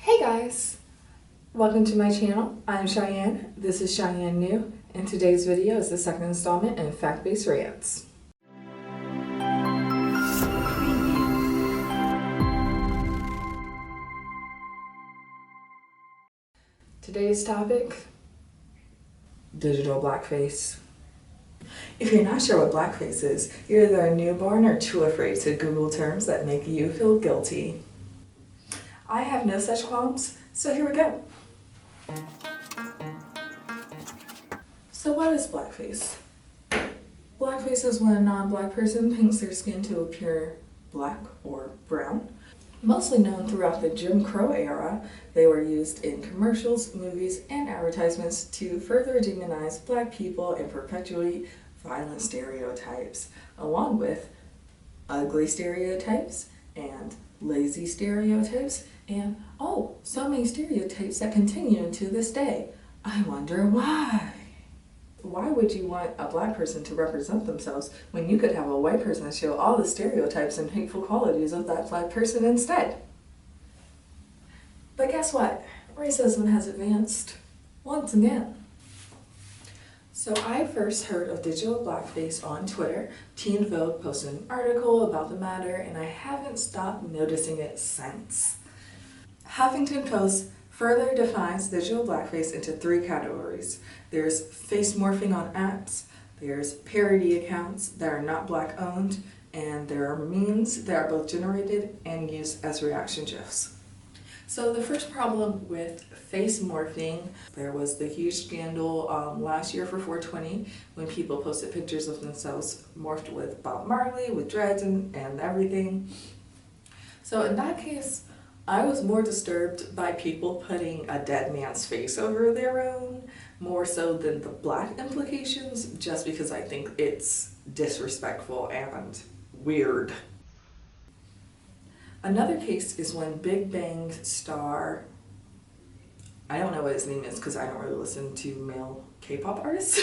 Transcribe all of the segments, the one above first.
Hey guys! Welcome to my channel. I'm Cheyenne. This is Cheyenne New, and today's video is the second installment in fact-based rants. Today's topic, digital blackface. If you're not sure what blackface is, you're either a newborn or too afraid to Google terms that make you feel guilty. I have no such qualms, so here we go. So what is blackface? Blackface is when a non-black person paints their skin to appear black or brown. Mostly known throughout the Jim Crow era, they were used in commercials, movies, and advertisements to further demonize black people and perpetuate violent stereotypes, along with ugly stereotypes and lazy stereotypes, and so many stereotypes that continue to this day. I wonder why. Why would you want a black person to represent themselves when you could have a white person show all the stereotypes and hateful qualities of that black person instead? But guess what? Racism has advanced once again. So I first heard of digital blackface on Twitter. Teen Vogue posted an article about the matter, and I haven't stopped noticing it since. Huffington Post further defines digital blackface into three categories. There's face morphing on apps, there's parody accounts that are not black owned, and there are memes that are both generated and used as reaction gifs. So the first problem with face morphing, there was the huge scandal last year for 420 when people posted pictures of themselves morphed with Bob Marley, with dreads and everything. So in that case, I was more disturbed by people putting a dead man's face over their own, more so than the black implications, just because I think it's disrespectful and weird. Another case is when Big Bang star, I don't know what his name is because I don't really listen to male K-pop artists,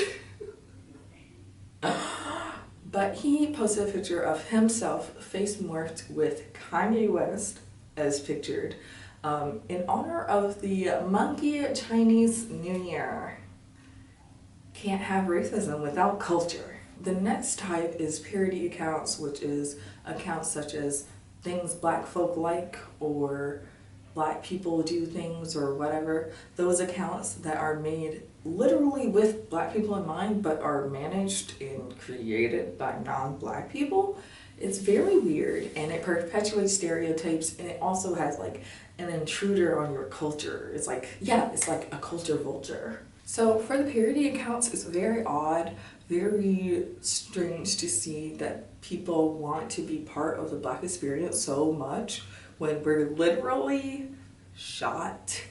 but he posted a picture of himself face morphed with Kanye West as pictured, in honor of the monkey Chinese New Year. Can't have racism without culture. The next type is parody accounts, which is accounts such as things black folk like or black people do things or whatever. Those accounts that are made literally with black people in mind but are managed and created by non-black people. It's very weird, and it perpetuates stereotypes, and it also has like an intruder on your culture. It's like, yeah, it's like a culture vulture. So for the parody accounts, it's very odd, very strange to see that people want to be part of the black experience so much when we're literally shot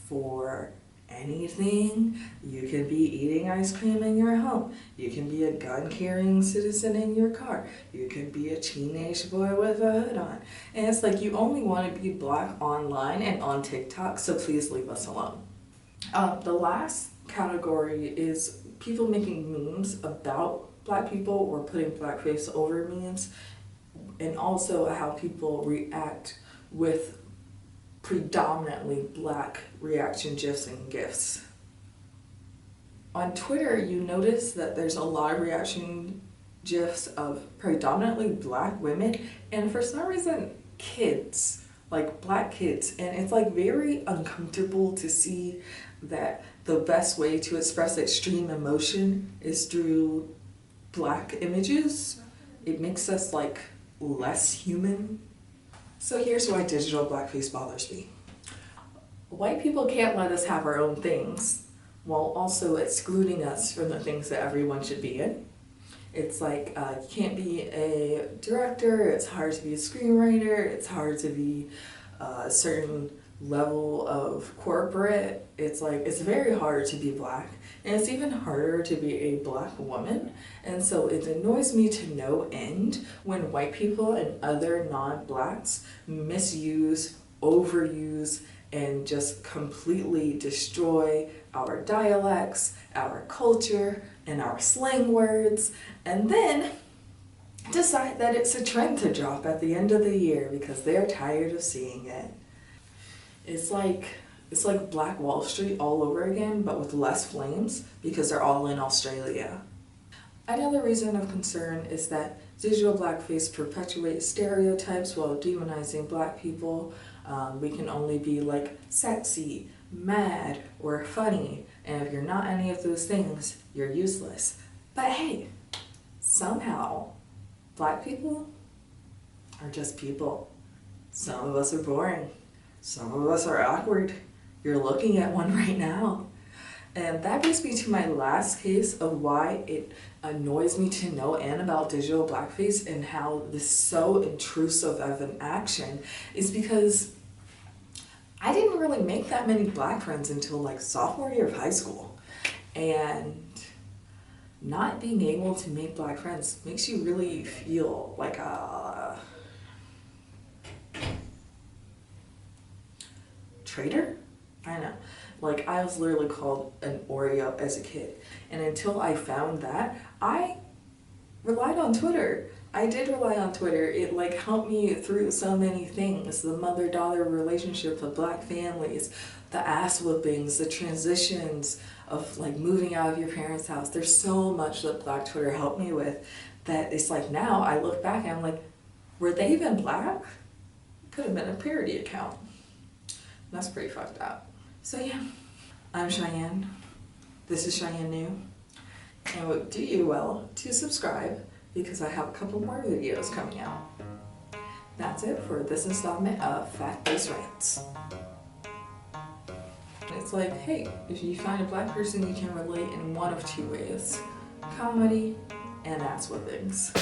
for anything. You can be eating ice cream in your home. You can be a gun-carrying citizen in your car. You can be a teenage boy with a hood on. And it's like, you only want to be black online and on TikTok, so please leave us alone. The last category is people making memes about black people or putting blackface over memes, and also how people react with predominantly black reaction gifs and gifs. On Twitter, you notice that there's a lot of reaction gifs of predominantly black women, and for some reason kids, like black kids, and it's like very uncomfortable to see that the best way to express extreme emotion is through black images. It makes us like less human. So here's why digital blackface bothers me. White people can't let us have our own things while also excluding us from the things that everyone should be in. It's like, you can't be a director, it's hard to be a screenwriter, it's hard to be a certain level of corporate. It's like, it's very hard to be black, and it's even harder to be a black woman. And so it annoys me to no end when white people and other non-blacks misuse, overuse, and just completely destroy our dialects, our culture, and our slang words, and then decide that it's a trend to drop at the end of the year because they're tired of seeing it. It's like Black Wall Street all over again, but with less flames because they're all in Australia. Another reason of concern is that digital blackface perpetuates stereotypes while demonizing black people. We can only be like sexy, mad, or funny, and if you're not any of those things, you're useless. But hey, somehow, black people are just people. Some of us are boring. Some of us are awkward. You're looking at one right now. And that brings me to my last case of why it annoys me to no end about digital blackface and how this is so intrusive of an action is because I didn't really make that many black friends until like sophomore year of high school. And not being able to make black friends makes you really feel like a traitor? I know. Like, I was literally called an Oreo as a kid. And until I found that, I relied on Twitter. I did rely on Twitter. It like helped me through so many things. The mother-daughter relationship of black families, the ass whoopings, the transitions of like moving out of your parents' house. There's so much that Black Twitter helped me with that it's like now I look back and I'm like, were they even black? Could have been a parody account. That's pretty fucked up. So yeah, I'm Cheyenne. This is Cheyenne New. And it would do you well to subscribe because I have a couple more videos coming out. That's it for this installment of Fact-Based Rants. It's like, hey, if you find a black person you can relate in one of two ways: comedy and ass whippings.